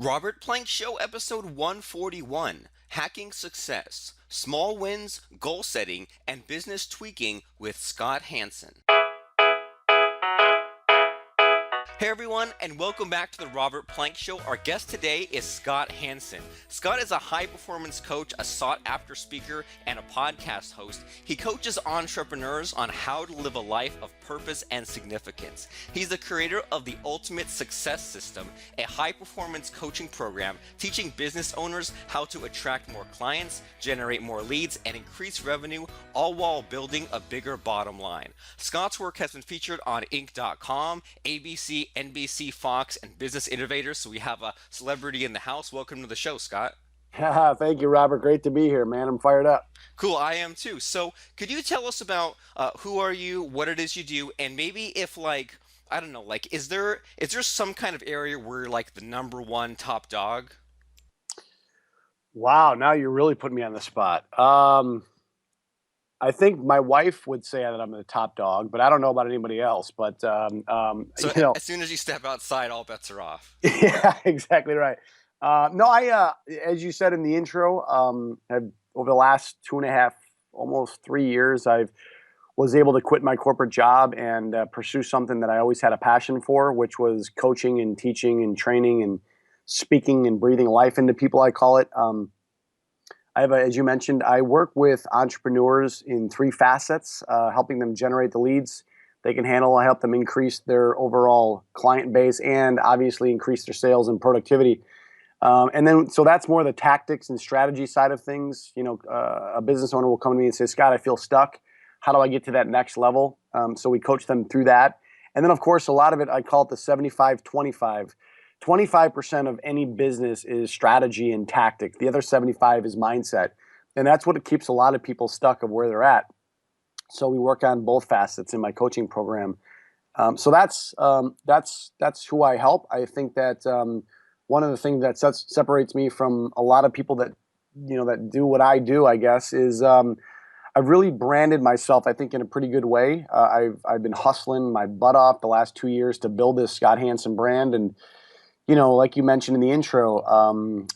Robert Plank Show, episode 141, Hacking Success, Small Wins, Goal Setting, and Business Tweaking with Scott Hansen. Hey everyone, and welcome back to the Robert Plank Show. Our guest today is Scott Hansen. Scott is a high-performance coach, a sought-after speaker, and a podcast host. He coaches entrepreneurs on how to live a life of purpose and significance. He's the creator of the Ultimate Success System, a high-performance coaching program teaching business owners how to attract more clients, generate more leads, and increase revenue, all while building a bigger bottom line. Scott's work has been featured on Inc.com, ABC, NBC, Fox, and Business Innovators. So we have a celebrity in the house. Welcome to the show, Scott. Thank you, Robert. Great to be here, man. I'm fired up. Cool, I am too. So could you tell us about who are you, what it is you do, and maybe if I don't know, is there some kind of area where you're like the number one top dog? Wow, now you're really putting me on the spot. I think my wife would say that I'm the top dog, but I don't know about anybody else. But So as soon as you step outside, all bets are off. yeah, exactly right. No, as you said in the intro, over the last 2.5, almost 3 years, I've was able to quit my corporate job and pursue something that I always had a passion for, which was coaching and teaching and training and speaking and breathing life into people. I call it. As you mentioned, I work with entrepreneurs in three facets, helping them generate the leads they can handle. I help them increase their overall client base and obviously increase their sales and productivity. So that's more the tactics and strategy side of things. A business owner will come to me and say, Scott, I feel stuck. How do I get to that next level? So we coach them through that. And then, of course, a lot of it, I call it the 75-25. 25% of any business is strategy and tactic. The other 75 is mindset. And that's what keeps a lot of people stuck of where they're at. So we work on both facets in my coaching program. That's who I help. I think that one of the things that separates me from a lot of people that that do what I do, I guess, is I've really branded myself, I think, in a pretty good way. I've been hustling my butt off the last 2 years to build this Scott Hansen brand, and like you mentioned in the intro,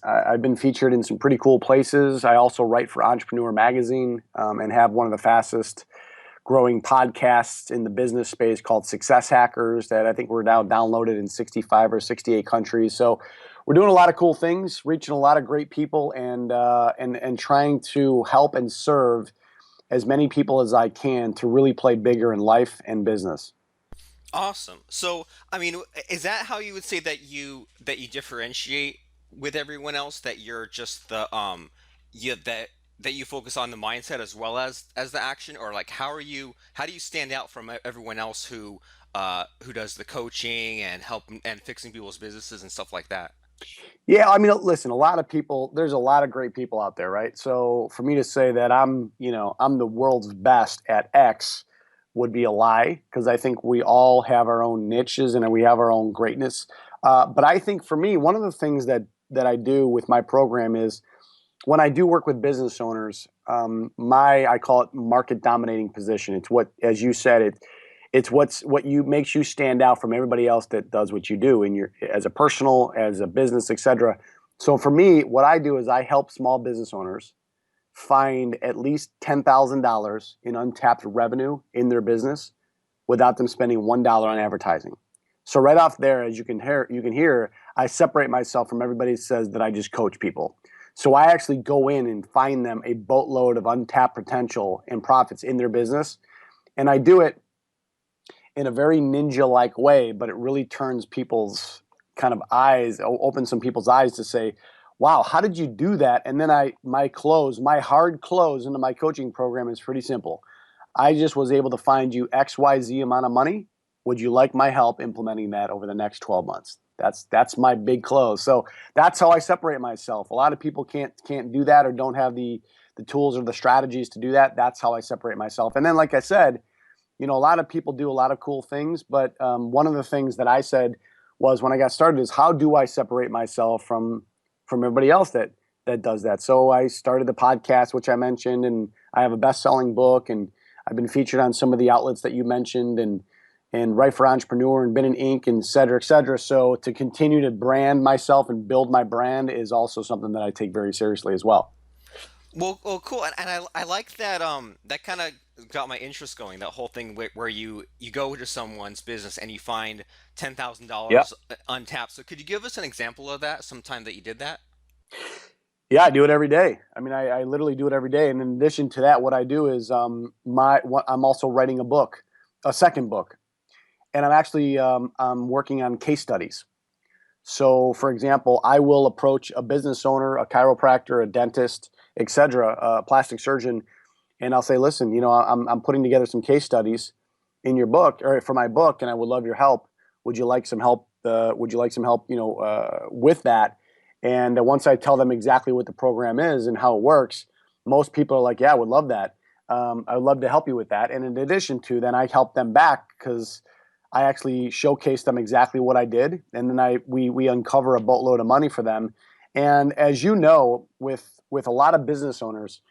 I've been featured in some pretty cool places. I also write for Entrepreneur Magazine and have one of the fastest growing podcasts in the business space called Success Hackers that I think we're now downloaded in 65 or 68 countries. So we're doing a lot of cool things, reaching a lot of great people, and trying to help and serve as many people as I can to really play bigger in life and business. Awesome. So, I mean, is that how you would say that you differentiate with everyone else? That you're just the you that you focus on the mindset as well as the action, or like how do you stand out from everyone else who does the coaching and help and fixing people's businesses and stuff like that? Yeah, I mean, listen, a lot of people, there's a lot of great people out there, right? So for me to say that I'm the world's best at X would be a lie because I think we all have our own niches and we have our own greatness. But I think for me, one of the things that I do with my program is when I do work with business owners, I call it market dominating position. It's what, as you said, it's what you makes you stand out from everybody else that does what you do in your as a personal, as a business, etc. So for me, what I do is I help small business owners find at least $10,000 in untapped revenue in their business without them spending $1 on advertising. So right off there, as you can hear, I separate myself from everybody who says that I just coach people. So I actually go in and find them a boatload of untapped potential and profits in their business, and I do it in a very ninja-like way, but it really turns people's kind of eyes, opens some people's eyes to say, wow, how did you do that? And then my hard close into my coaching program is pretty simple. I just was able to find you XYZ amount of money. Would you like my help implementing that over the next 12 months? That's my big close. So that's how I separate myself. A lot of people can't do that or don't have the tools or the strategies to do that. That's how I separate myself. And then, like I said, a lot of people do a lot of cool things, but one of the things that I said was when I got started is how do I separate myself from everybody else that does that? So I started the podcast, which I mentioned, and I have a best-selling book, and I've been featured on some of the outlets that you mentioned, and write for Entrepreneur and been in Inc. and et cetera, et cetera. So to continue to brand myself and build my brand is also something that I take very seriously as well. Well, cool, and I like that. That kind of got my interest going. That whole thing where you go to someone's business and you find Yeah. $10,000 untapped. So could you give us an example of that? Sometime that you did that? Yeah, I do it every day. I mean, I literally do it every day. And in addition to that, what I do is I'm also writing a book, a second book, and I'm working on case studies. So, for example, I will approach a business owner, a chiropractor, a dentist, etc., a plastic surgeon, and I'll say, listen, I'm putting together some case studies in your book or for my book, and I would love your help. Would you like some help? Would you like some help? With that. And once I tell them exactly what the program is and how it works, most people are like, yeah, I would love that. I would love to help you with that. And in addition to, then I help them back because I actually showcase them exactly what I did, and then we uncover a boatload of money for them. And as you know, with a lot of business owners,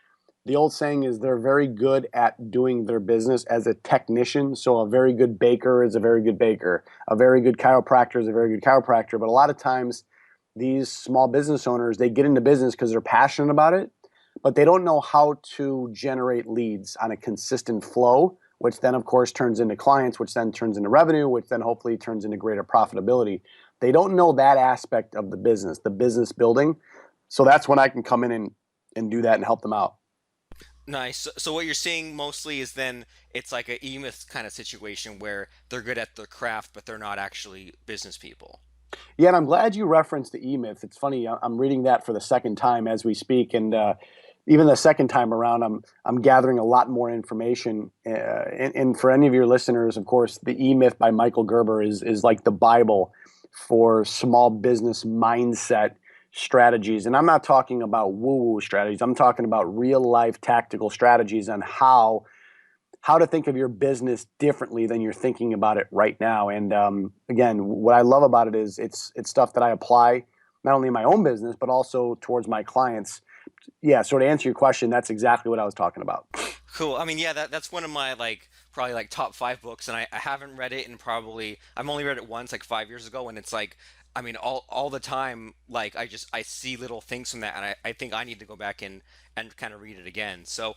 the old saying is they're very good at doing their business as a technician. So a very good baker is a very good baker. A very good chiropractor is a very good chiropractor. But a lot of times, these small business owners, they get into business because they're passionate about it, but they don't know how to generate leads on a consistent flow, which then, of course, turns into clients, which then turns into revenue, which then hopefully turns into greater profitability. They don't know that aspect of the business building. So that's when I can come in and do that and help them out. Nice. So what you're seeing mostly is then it's like a E-Myth kind of situation where they're good at their craft, but they're not actually business people. Yeah, and I'm glad you referenced the E-Myth. It's funny, I'm reading that for the second time as we speak, and even the second time around, I'm gathering a lot more information. And for any of your listeners, of course, the E-Myth by Michael Gerber is like the Bible for small business mindset strategies. And I'm not talking about woo-woo strategies. I'm talking about real life tactical strategies on how to think of your business differently than you're thinking about it right now. And again, what I love about it is it's stuff that I apply not only in my own business but also towards my clients. Yeah, so to answer your question, that's exactly what I was talking about. Cool. I mean, yeah, that's one of my like probably like top five books, and I haven't read it in probably I've only read it once like 5 years ago, and it's like I mean all the time like I see little things from that, and I think I need to go back and kind of read it again. So,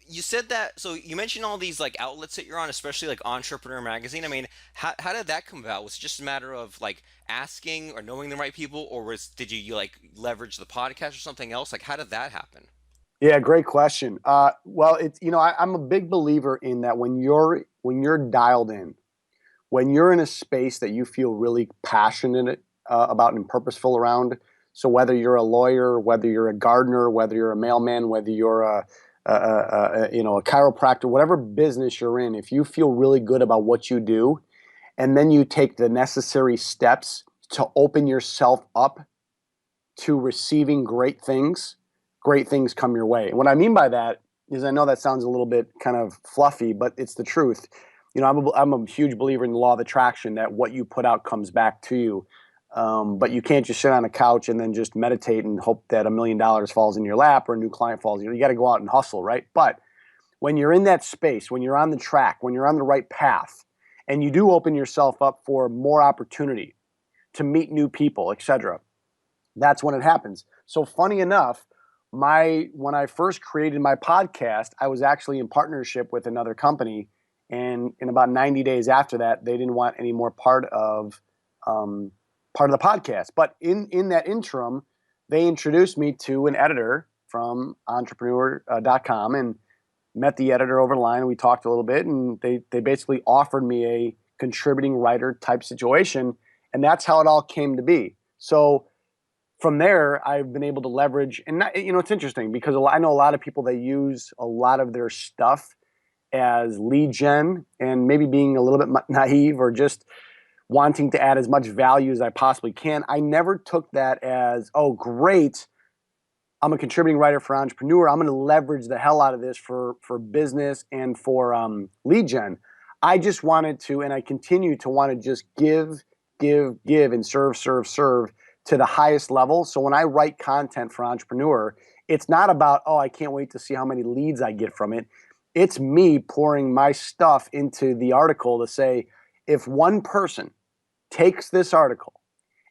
you said that so you mentioned all these like outlets that you're on, especially like Entrepreneur Magazine. I mean, how did that come about? Was it just a matter of like asking or knowing the right people, or did you like leverage the podcast or something else? Like, how did that happen? Yeah, great question. Well, it's I'm a big believer in that when you're dialed in, when you're in a space that you feel really passionate about and purposeful around. So whether you're a lawyer, whether you're a gardener, whether you're a mailman, whether you're a chiropractor, whatever business you're in, if you feel really good about what you do, and then you take the necessary steps to open yourself up to receiving great things come your way. And what I mean by that is I know that sounds a little bit kind of fluffy, but it's the truth. I'm a huge believer in the law of attraction that what you put out comes back to you. But you can't just sit on a couch and then just meditate and hope that $1 million falls in your lap or a new client falls. You got to go out and hustle, right? But when you're in that space, when you're on the track, when you're on the right path, and you do open yourself up for more opportunity to meet new people, etc., that's when it happens. So funny enough, my when I first created my podcast, I was actually in partnership with another company, and in about 90 days after that, they didn't want any more um, part of the podcast. But in that interim, they introduced me to an editor from entrepreneur.com and met the editor over the line. And we talked a little bit, and they basically offered me a contributing writer type situation, and that's how it all came to be. So from there, I've been able to leverage, and it's interesting because I know a lot of people that use a lot of their stuff as lead gen, and maybe being a little bit naive or just wanting to add as much value as I possibly can. I never took that as, oh, great, I'm a contributing writer for Entrepreneur. I'm going to leverage the hell out of this for business and for lead gen. I just wanted to, and I continue to want to just give, and serve to the highest level. So when I write content for Entrepreneur, it's not about, oh, I can't wait to see how many leads I get from it. It's me pouring my stuff into the article to say, if one person takes this article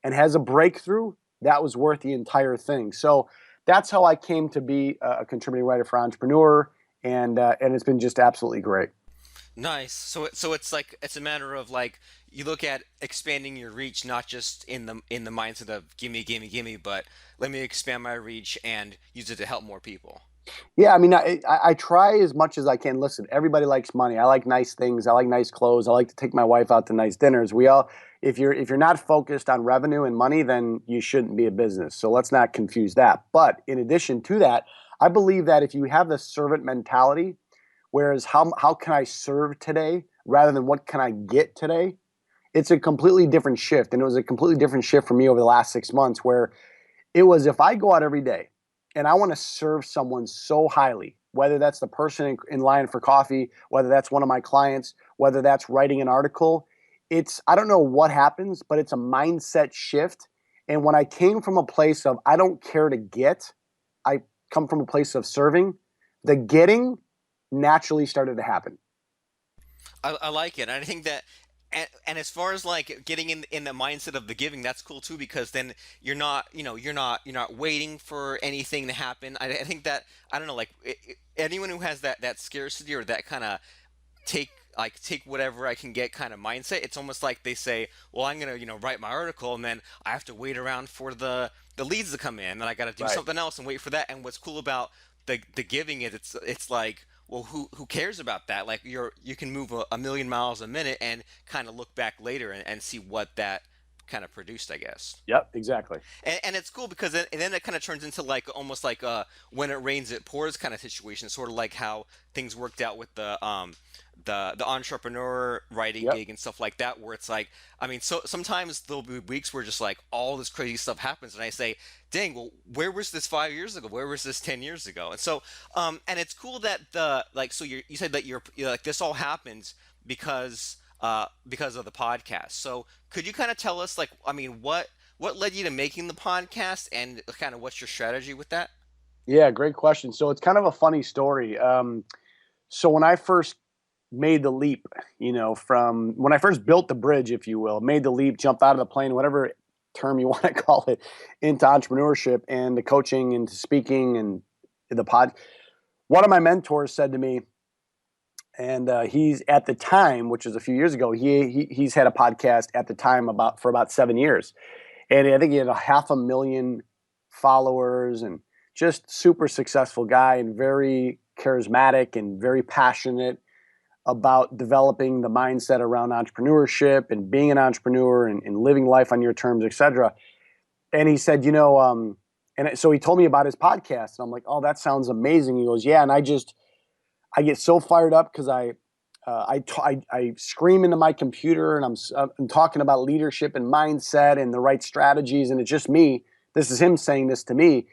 and has a breakthrough, that was worth the entire thing. So that's how I came to be a contributing writer for Entrepreneur, and it's been just absolutely great. Nice. So it's like it's a matter of like you look at expanding your reach, not just in the mindset of gimme, gimme, gimme, but let me expand my reach and use it to help more people. Yeah, I mean, I try as much as I can. Listen, everybody likes money. I like nice things. I like nice clothes. I like to take my wife out to nice dinners. We all, if you're not focused on revenue and money, then you shouldn't be a business. So let's not confuse that. But in addition to that, I believe that if you have the servant mentality, whereas how can I serve today rather than what can I get today, it's a completely different shift. And it was a completely different shift for me over the last 6 months, where it was if I go out every day and I want to serve someone so highly, whether that's the person in line for coffee, whether that's one of my clients, whether that's writing an article, I don't know what happens, but it's a mindset shift. And when I came from a place of I don't care to get, I come from a place of serving, the getting naturally started to happen. I like it. And I think that and as far as like getting in the mindset of the giving, that's cool too because then you're not waiting for anything to happen. I think that I don't know like anyone who has that scarcity or that kind of take take whatever I can get kind of mindset. It's almost like they say, well, I'm gonna write my article and then I have to wait around for the leads to come in, and then I got to do Right. something else and wait for that. And what's cool about the giving is it's like. Well, who cares about that? Like you can move a million miles a minute and kind of look back later and see what that kind of produced, I guess. Yep, exactly. And it's cool because then it kind of turns into like almost like when it rains it pours kind of situation, sort of like how things worked out with the entrepreneur writing Yep. gig and stuff like that, where it's like I mean, so sometimes there'll be weeks where just like all this crazy stuff happens, and I say, dang, well, where was this 5 years ago? Where was this 10 years ago? And so and it's cool that the like so you said that you're like this all happens because of the podcast. So could you kind of tell us like I mean what led you to making the podcast and kind of what's your strategy with that? Yeah, great question. So it's kind of a funny story. So when I first made the leap, from when I first built the bridge, if you will, made the leap, jumped out of the plane, whatever term you want to call it, into entrepreneurship and the coaching and speaking and the pod. One of my mentors said to me, and he's at the time, which was a few years ago, he's had a podcast at the time for about 7 years, and I think he had a 500,000 followers and just super successful guy and very charismatic and very passionate about developing the mindset around entrepreneurship and being an entrepreneur and living life on your terms, etc. And he said, and so he told me about his podcast, and I'm like, oh, that sounds amazing. He goes, yeah, and I get so fired up because I scream into my computer and I'm talking about leadership and mindset and the right strategies, and it's just me. This is him saying this to me,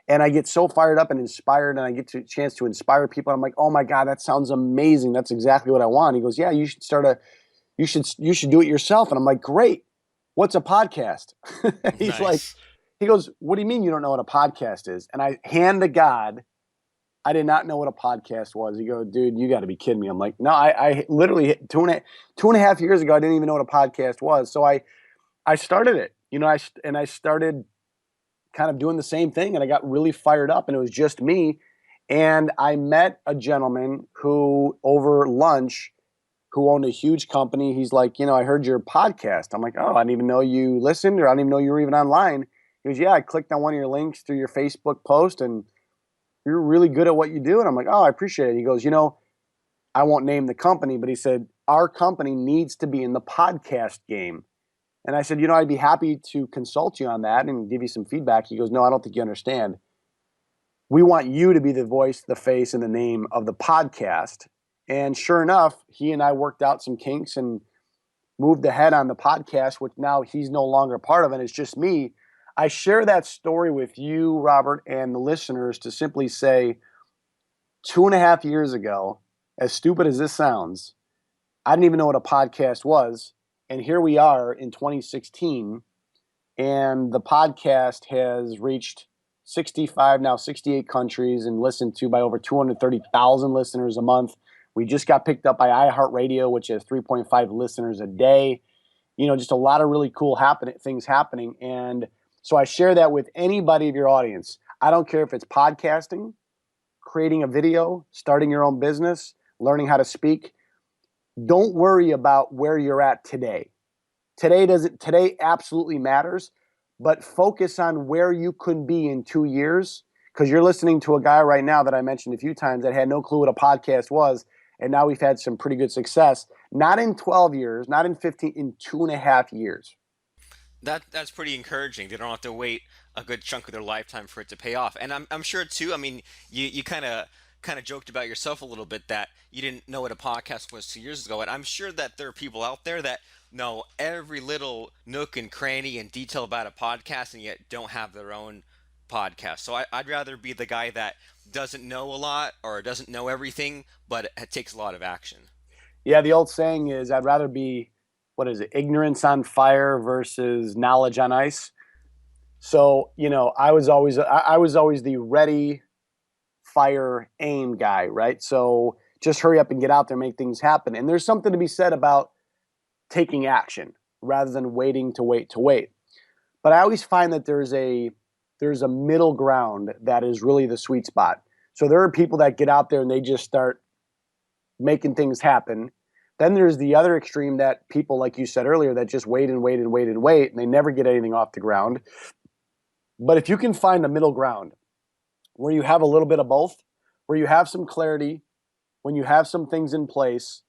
and I get so fired up and inspired, and I get a chance to inspire people. I'm like, oh my god, that sounds amazing. That's exactly what I want. He goes, yeah, you should do it yourself, and I'm like, great. What's a podcast? He's like, Nice. he goes, what do you mean you don't know what a podcast is? And I hand to God, I did not know what a podcast was. He goes, dude, you got to be kidding me. I'm like, no, I literally 2.5 years ago, I didn't even know what a podcast was. So I started it, I started kind of doing the same thing, and I got really fired up, and it was just me. And I met a gentleman who over lunch who owned a huge company. He's like, I heard your podcast. I'm like, oh, I didn't even know you listened, or I didn't even know you were even online. He goes, yeah, I clicked on one of your links through your Facebook post, and you're really good at what you do. And I'm like, oh, I appreciate it. He goes, I won't name the company, but he said, our company needs to be in the podcast game. And I said, I'd be happy to consult you on that and give you some feedback. He goes, no, I don't think you understand. We want you to be the voice, the face, and the name of the podcast. And sure enough, he and I worked out some kinks and moved ahead on the podcast, which now he's no longer a part of, and it's just me. I share that story with you, Robert, and the listeners to simply say 2.5 years ago, as stupid as this sounds, I didn't even know what a podcast was. And here we are in 2016, and the podcast has reached 65, now 68 countries and listened to by over 230,000 listeners a month. We just got picked up by iHeartRadio, which has 3.5 listeners a day. Just a lot of really cool things happening. And so I share that with anybody of your audience. I don't care if it's podcasting, creating a video, starting your own business, learning how to speak. Don't worry about where you're at today. Today absolutely matters, but focus on where you could be in 2 years, because you're listening to a guy right now that I mentioned a few times that had no clue what a podcast was, and now we've had some pretty good success. Not in 12 years, not in 15, in 2.5 years. That's pretty encouraging. They don't have to wait a good chunk of their lifetime for it to pay off. And I'm sure too. I mean, you kind of joked about yourself a little bit that you didn't know what a podcast was 2 years ago, and I'm sure that there are people out there that know every little nook and cranny and detail about a podcast, and yet don't have their own podcast. So I'd rather be the guy that doesn't know a lot or doesn't know everything, but it takes a lot of action. Yeah, the old saying is I'd rather be, what is it, ignorance on fire versus knowledge on ice. So, I was always the ready, fire, aim guy, right? So just hurry up and get out there, make things happen. And there's something to be said about taking action rather than waiting to wait to wait. But I always find that there's a middle ground that is really the sweet spot. So there are people that get out there and they just start making things happen. Then there's the other extreme that people, like you said earlier, that just wait and wait and wait and wait, and they never get anything off the ground. But if you can find a middle ground where you have a little bit of both, where you have some clarity, when you have some things in place,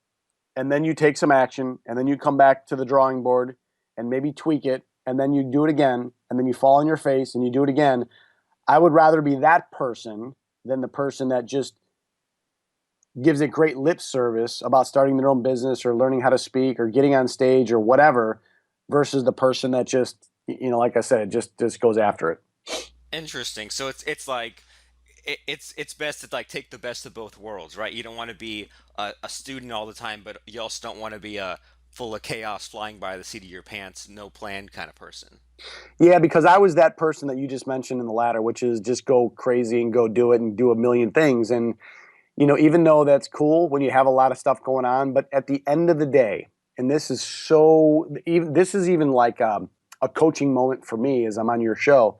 and then you take some action, and then you come back to the drawing board and maybe tweak it, and then you do it again, and then you fall on your face and you do it again. I would rather be that person than the person that just gives it great lip service about starting their own business or learning how to speak or getting on stage or whatever, versus the person that just, like I said, just goes after it. Interesting. So it's like it's best to like take the best of both worlds, right? You don't want to be a student all the time, but you also don't want to be a full of chaos, flying by the seat of your pants, no plan kind of person. Yeah, because I was that person that you just mentioned in the latter, which is just go crazy and go do it and do a million things. And even though that's cool when you have a lot of stuff going on, but at the end of the day, and this is even like a coaching moment for me as I'm on your show,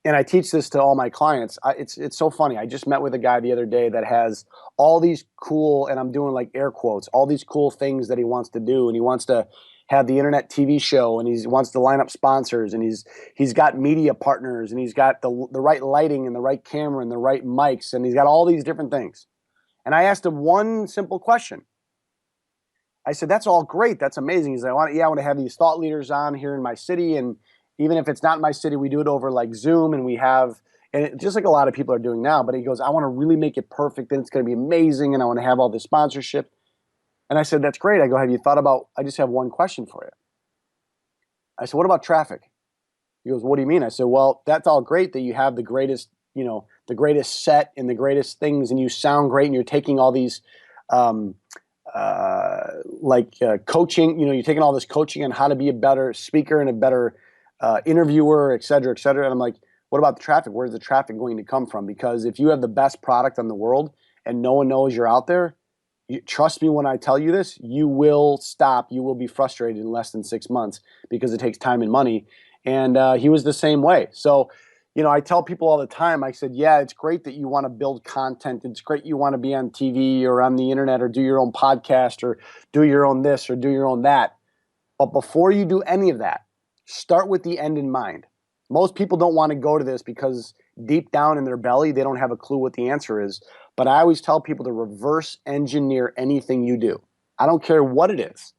and I teach this to all my clients. It's so funny. I just met with a guy the other day that has all these cool, and I'm doing like air quotes, all these cool things that he wants to do, and he wants to have the internet TV show, and he wants to line up sponsors, and he's got media partners, and he's got the right lighting and the right camera and the right mics, and he's got all these different things. And I asked him one simple question. I said, "That's all great. That's amazing." He's like, I want to have these thought leaders on here in my city, and even if it's not in my city, we do it over like Zoom, and just like a lot of people are doing now. But he goes, "I want to really make it perfect, and it's going to be amazing, and I want to have all this sponsorship." And I said, "That's great." I go, "Have you thought about? I just have one question for you." I said, "What about traffic?" He goes, "What do you mean?" I said, "Well, that's all great that you have the greatest set and the greatest things, and you sound great, and you're taking all these, um, coaching. You're taking all this coaching on how to be a better speaker and a better interviewer, et cetera, et cetera." And I'm like, "What about the traffic? Where's the traffic going to come from? Because if you have the best product in the world and no one knows you're out there, trust me when I tell you this, you will stop. You will be frustrated in less than 6 months because it takes time and money." And he was the same way. So, I tell people all the time, I said, "Yeah, it's great that you want to build content. It's great you want to be on TV or on the internet or do your own podcast or do your own this or do your own that. But before you do any of that, start with the end in mind." Most people don't want to go to this because deep down in their belly, they don't have a clue what the answer is. But I always tell people to reverse engineer anything you do. I don't care what it is.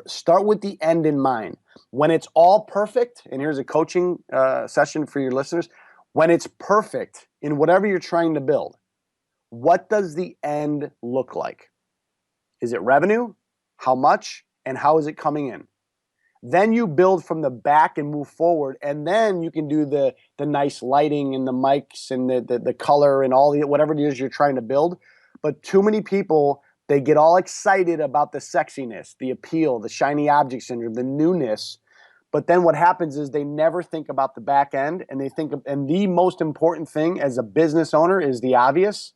Start with the end in mind. When it's all perfect, and here's a coaching session for your listeners. When it's perfect in whatever you're trying to build, what does the end look like? Is it revenue? How much? And how is it coming in? Then you build from the back and move forward, and then you can do the nice lighting and the mics and the color and all the whatever it is you're trying to build. But too many people, they get all excited about the sexiness, the appeal, the shiny object syndrome, the newness. But then what happens is they never think about the back end, and the most important thing as a business owner is the obvious: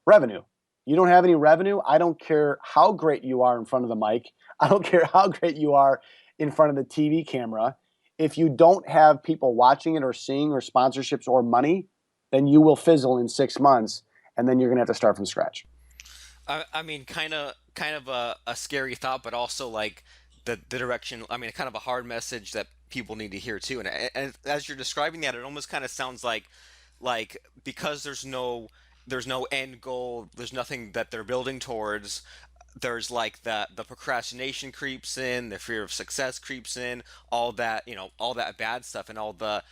revenue. You don't have any revenue. I don't care how great you are in front of the mic. I don't care how great you are in front of the TV camera. If you don't have people watching it or seeing or sponsorships or money, then you will fizzle in 6 months, and then you're going to have to start from scratch. I mean, kind of a scary thought, but also like the direction. I mean, kind of a hard message that people need to hear too. And as you're describing that, it almost kind of sounds like because there's no end goal, there's nothing that they're building towards. There's like the procrastination creeps in, the fear of success creeps in, all that bad stuff, and all the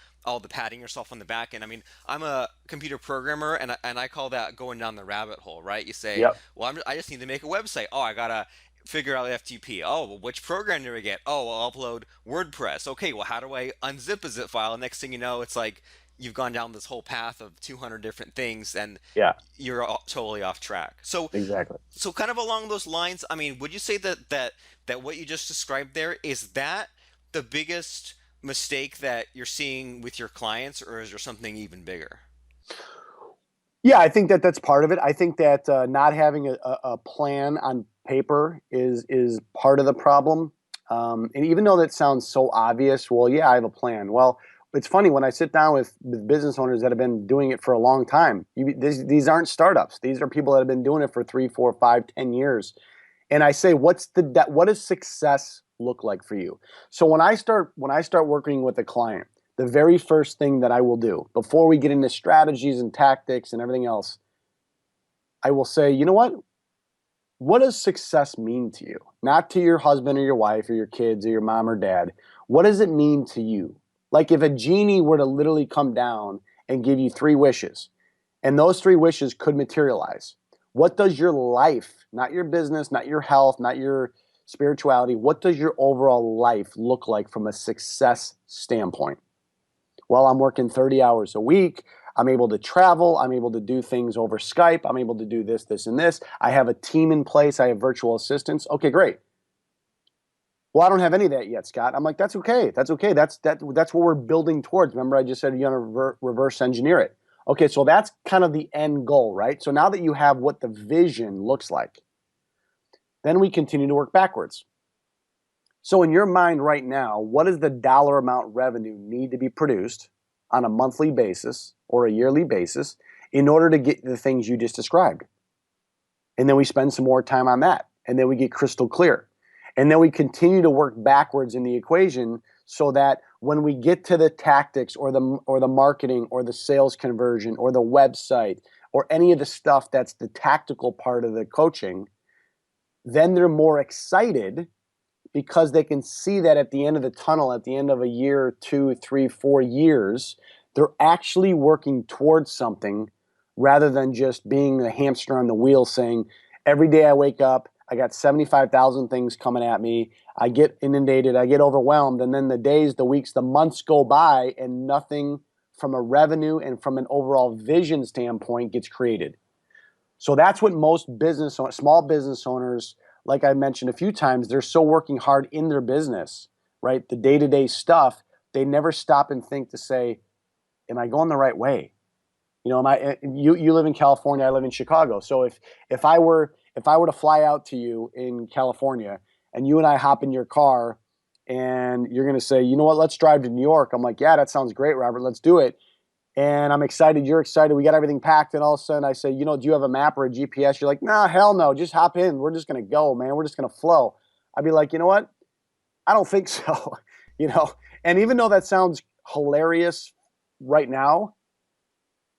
patting yourself on the back. And I mean, I'm a computer programmer, and I call that going down the rabbit hole, right? You say, Yep. well, I just need to make a website. Oh, I gotta figure out FTP. Oh, well, which program do I get? Oh, I'll upload WordPress. Okay, well, how do I unzip a zip file? Next thing you know, it's like you've gone down this whole path of 200 different things, and Yeah, you're totally off track. So exactly. so kind of along those lines, I mean, would you say that what you just described there is that the biggest mistake that you're seeing with your clients, or is there something even bigger? Yeah, I think that that's part of it. I think that not having a plan on paper is part of the problem. And even though that sounds so obvious, well, yeah, I have a plan. Well, it's funny when I sit down with business owners that have been doing it for a long time. These aren't startups. These are people that have been doing it for 3, 4, 5, 10 years. And I say, what does success look like for you? So when I start working with a client, the very first thing that I will do before we get into strategies and tactics and everything else, I will say, you know what? What does success mean to you? Not to your husband or your wife or your kids or your mom or dad. What does it mean to you? Like if a genie were to literally come down and give you 3 wishes, and those 3 wishes could materialize, what does your life, not your business, not your health, not your spirituality, what does your overall life look like from a success standpoint? Well, I'm working 30 hours a week. I'm able to travel. I'm able to do things over Skype. I'm able to do this, this, and this. I have a team in place. I have virtual assistants. Okay, great. Well, I don't have any of that yet, Scott. I'm like, that's okay. That's okay. That's what we're building towards. Remember, I just said you're gonna reverse engineer it. Okay, so that's kind of the end goal, right? So now that you have what the vision looks like, then we continue to work backwards. So in your mind right now, what does the dollar amount revenue need to be produced on a monthly basis or a yearly basis in order to get the things you just described? And then we spend some more time on that. And then we get crystal clear. And then we continue to work backwards in the equation so that when we get to the tactics or the marketing or the sales conversion or the website or any of the stuff that's the tactical part of the coaching, then they're more excited because they can see that at the end of the tunnel, at the end of a year, 2, 3, 4 years, they're actually working towards something rather than just being the hamster on the wheel saying, every day I wake up, I got 75,000 things coming at me. I get inundated, I get overwhelmed. And then the days, the weeks, the months go by and nothing from a revenue and from an overall vision standpoint gets created. So that's what most small business owners, like I mentioned a few times, they're so working hard in their business, right? The day-to-day stuff, they never stop and think to say, am I going the right way? You know, you live in California, I live in Chicago. So if I were to fly out to you in California and you and I hop in your car and you're going to say, you know what, let's drive to New York. I'm like, yeah, that sounds great, Robert. Let's do it. And I'm excited. You're excited. We got everything packed. And all of a sudden I say, you know, do you have a map or a GPS? You're like, nah, hell no. Just hop in. We're just going to go, man. We're just going to flow. I'd be like, you know what? I don't think so. you know, and even though that sounds hilarious right now,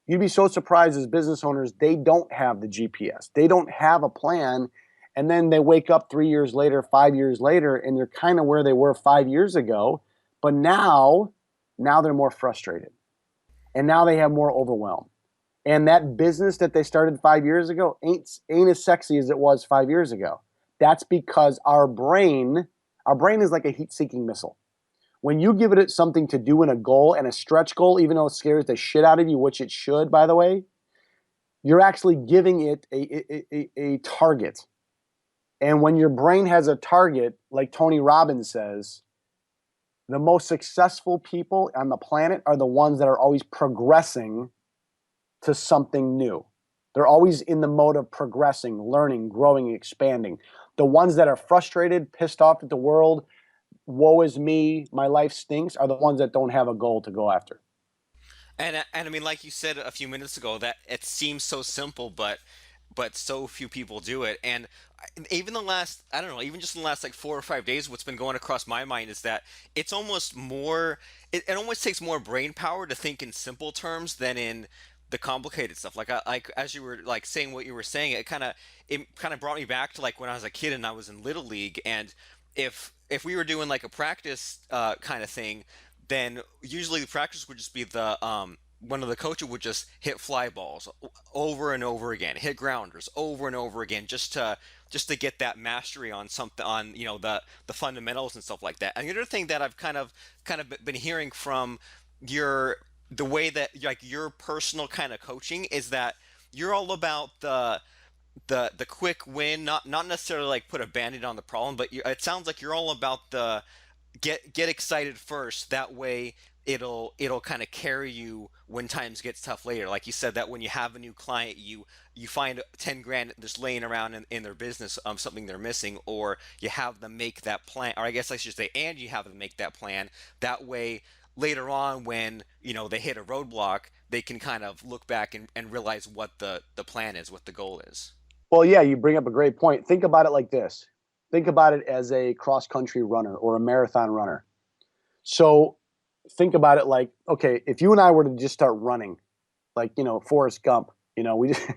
you'd be so surprised as business owners, they don't have the GPS. They don't have a plan. And then they wake up 3 years later, 5 years later, and they're kind of where they were 5 years ago. But now they're more frustrated. And now they have more overwhelm. And that business that they started 5 years ago ain't as sexy as it was 5 years ago. That's because our brain is like a heat-seeking missile. When you give it something to do in a goal and a stretch goal, even though it scares the shit out of you, which it should, by the way, you're actually giving it a target. And when your brain has a target, like Tony Robbins says, the most successful people on the planet are the ones that are always progressing to something new. They're always in the mode of progressing, learning, growing, expanding. The ones that are frustrated, pissed off at the world, woe is me, my life stinks, are the ones that don't have a goal to go after. And I mean, like you said a few minutes ago, that it seems so simple, but so few people do it. And even the last, I don't know, even just in the last like 4 or 5 days, what's been going across my mind is that it's almost more, it almost takes more brain power to think in simple terms than in the complicated stuff. Like as you were like saying what you were saying, it kind of brought me back to like when I was a kid and I was in Little League, and if we were doing like a practice kind of thing, then usually the practice would just be the one of the coaches would just hit fly balls over and over again, hit grounders over and over again, just to get that mastery on something, on the fundamentals and stuff like that. And the other thing that I've kind of been hearing from your the way that like your personal kind of coaching is that you're all about the quick win, not necessarily like put a band-aid on the problem, but it sounds like you're all about the get excited first. That way it'll kind of carry you when times gets tough later. Like you said, that when you have a new client, you find 10 grand just laying around in their business, something they're missing, or you have them make that plan, or I guess I should say, and you have them make that plan. That way later on when they hit a roadblock, they can kind of look back and realize what the plan is, what the goal is. Well, yeah, you bring up a great point. Think about it like this. Think about it as a cross country runner or a marathon runner. So think about it like, okay, if you and I were to just start running, like, Forrest Gump, we just,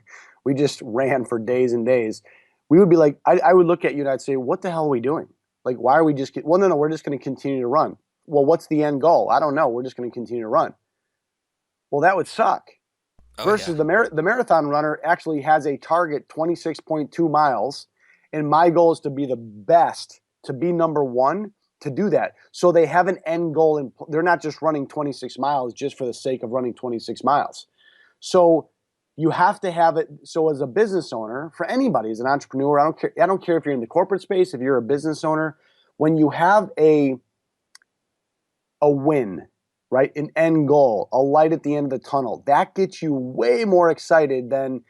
we just ran for days and days, we would be like, I would look at you and I'd say, what the hell are we doing? Like, why are we just, well, no, we're just going to continue to run. Well, what's the end goal? I don't know. We're just going to continue to run. Well, that would suck. Oh yeah. Versus the marathon runner actually has a target 26.2 miles, and my goal is to be the best, to be number one, to do that. So they have an end goal, and they're not just running 26 miles just for the sake of running 26 miles. So you have to have it. So as a business owner, for anybody, as an entrepreneur, I don't care if you're in the corporate space, if you're a business owner, when you have a win, right? An end goal, a light at the end of the tunnel. That gets you way more excited than,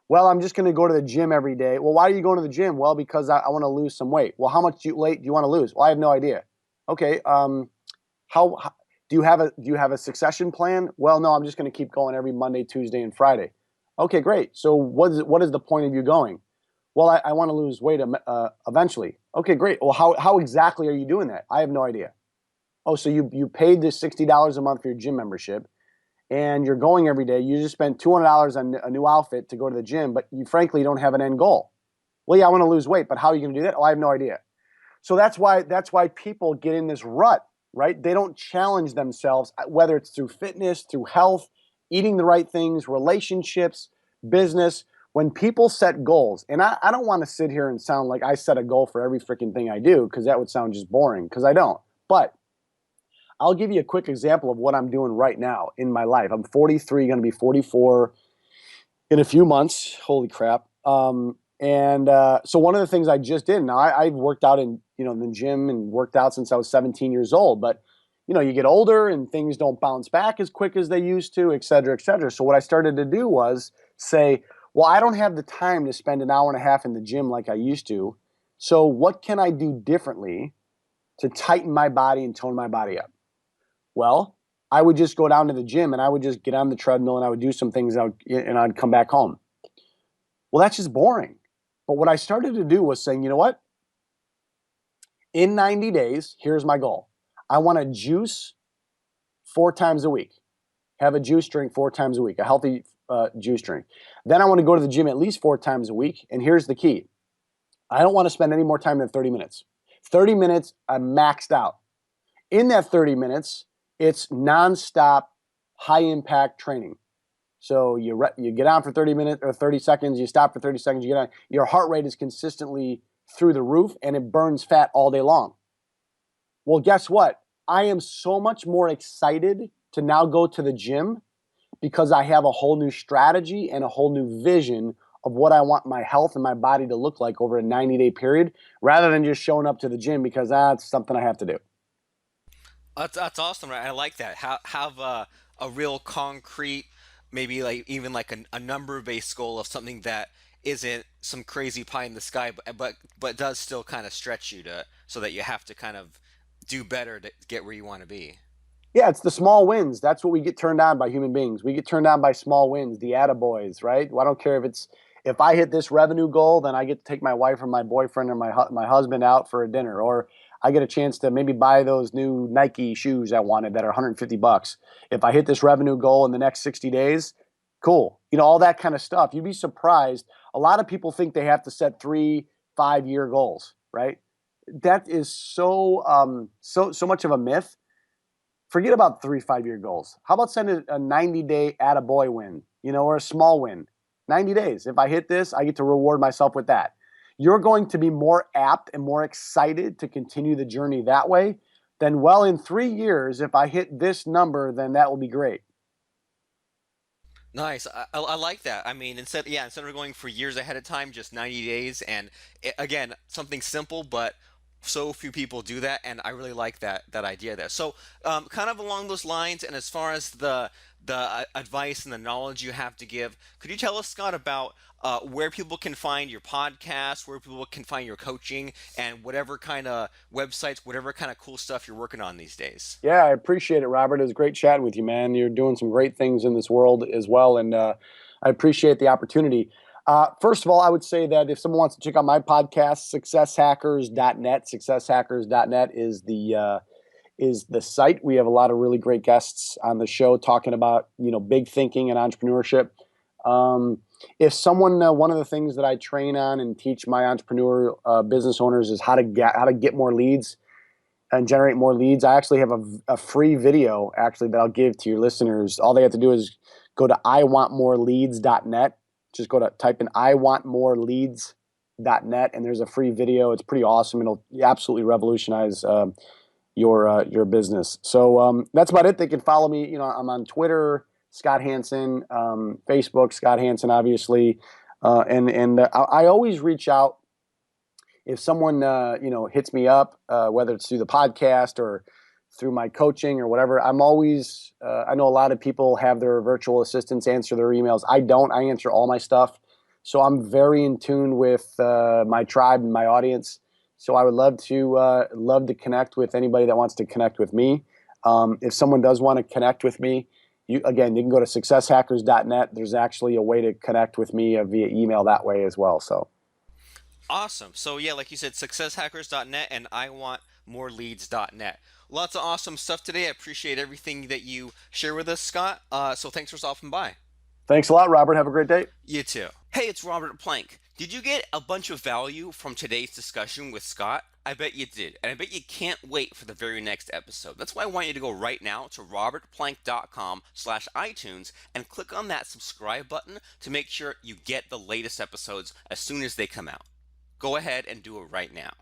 well, I'm just going to go to the gym every day. Well, why are you going to the gym? Well, because I want to lose some weight. Well, how much weight do you want to lose? Well, I have no idea. Okay. How do you have a succession plan? Well, no, I'm just going to keep going every Monday, Tuesday, and Friday. Okay, great. So what is the point of you going? Well, I want to lose weight eventually. Okay, great. Well, how exactly are you doing that? I have no idea. Oh, so you paid this $60 a month for your gym membership, and you're going every day. You just spent $200 on a new outfit to go to the gym, but you frankly don't have an end goal. Well, yeah, I want to lose weight, but how are you going to do that? Oh, I have no idea. So that's why people get in this rut, right? They don't challenge themselves, whether it's through fitness, through health, eating the right things, relationships, business. When people set goals, and I don't want to sit here and sound like I set a goal for every freaking thing I do, because that would sound just boring, because I don't. But I'll give you a quick example of what I'm doing right now in my life. I'm 43, going to be 44 in a few months. Holy crap. And so one of the things I just did, now I've worked out in the gym and worked out since I was 17 years old, but you get older and things don't bounce back as quick as they used to, et cetera, et cetera. So what I started to do was say, well, I don't have the time to spend an hour and a half in the gym like I used to. So what can I do differently to tighten my body and tone my body up? Well, I would just go down to the gym and I would just get on the treadmill and I would do some things and I'd come back home. Well, that's just boring. But what I started to do was saying, you know what? In 90 days, here's my goal. I want to juice 4 times a week, have a juice drink 4 times a week, a healthy juice drink. Then I want to go to the gym at least 4 times a week. And here's the key. I don't want to spend any more time than 30 minutes. 30 minutes, I'm maxed out. In that 30 minutes, it's nonstop, high impact training. So you get on for 30 minutes or 30 seconds, you stop for 30 seconds, you get on. Your heart rate is consistently through the roof and it burns fat all day long. Well, guess what? I am so much more excited to now go to the gym because I have a whole new strategy and a whole new vision of what I want my health and my body to look like over a 90-day period, rather than just showing up to the gym because it's something I have to do. That's awesome. Right? I like that. Have a real concrete maybe like even like a number based goal of something that isn't some crazy pie in the sky, but does still kind of stretch you to so that you have to kind of do better to get where you want to be. Yeah, it's the small wins. That's what we get turned on by human beings. We get turned on by small wins, the attaboys, right? Well, I don't care if I hit this revenue goal, then I get to take my wife or my boyfriend or my husband out for a dinner, or I get a chance to maybe buy those new Nike shoes I wanted that are 150 bucks. If I hit this revenue goal in the next 60 days, cool. All that kind of stuff. You'd be surprised. A lot of people think they have to set 3, 5 year goals, right? That is so much of a myth. Forget about 3, 5 year goals. How about sending a 90-day attaboy win, or a small win? 90 days. If I hit this, I get to reward myself with that. You're going to be more apt and more excited to continue the journey that way than, well, in 3 years, if I hit this number, then that will be great. Nice. I like that. I mean, instead of going for years ahead of time, just 90 days. And again, something simple, but so few people do that. And I really like that idea there. So, kind of along those lines, and as far as the advice and the knowledge you have to give, could you tell us, Scott, about where people can find your podcast, where people can find your coaching, and whatever kind of websites, whatever kind of cool stuff you're working on these days? Yeah, I appreciate it, Robert. It was great chatting with you, man. You're doing some great things in this world as well, and I appreciate the opportunity. First of all, I would say that if someone wants to check out my podcast, successhackers.net, successhackers.net is the site. We have a lot of really great guests on the show talking about big thinking and entrepreneurship. If someone one of the things that I train on and teach my entrepreneur business owners is how to get more leads and generate more leads. I actually have a free video actually that I'll give to your listeners. All they have to do is go to iwantmoreleads.net. Just type in iwantmoreleads.net, and there's a free video. It's pretty awesome. It'll absolutely revolutionize your business. So that's about it. They can follow me. I'm on Twitter, Scott Hansen, Facebook, Scott Hansen, obviously, and I always reach out if someone hits me up, whether it's through the podcast or through my coaching or whatever. I'm always I know a lot of people have their virtual assistants answer their emails. I don't. I answer all my stuff, so I'm very in tune with my tribe and my audience. So I would love to connect with anybody that wants to connect with me. If someone does want to connect with me, you can go to successhackers.net. There's actually a way to connect with me via email that way as well. So. Awesome. So yeah, like you said, successhackers.net and iwantmoreleads.net. Lots of awesome stuff today. I appreciate everything that you share with us, Scott. So thanks for stopping by. Thanks a lot, Robert. Have a great day. You too. Hey, it's Robert Plank. Did you get a bunch of value from today's discussion with Scott? I bet you did. And I bet you can't wait for the very next episode. That's why I want you to go right now to robertplank.com/iTunes and click on that subscribe button to make sure you get the latest episodes as soon as they come out. Go ahead and do it right now.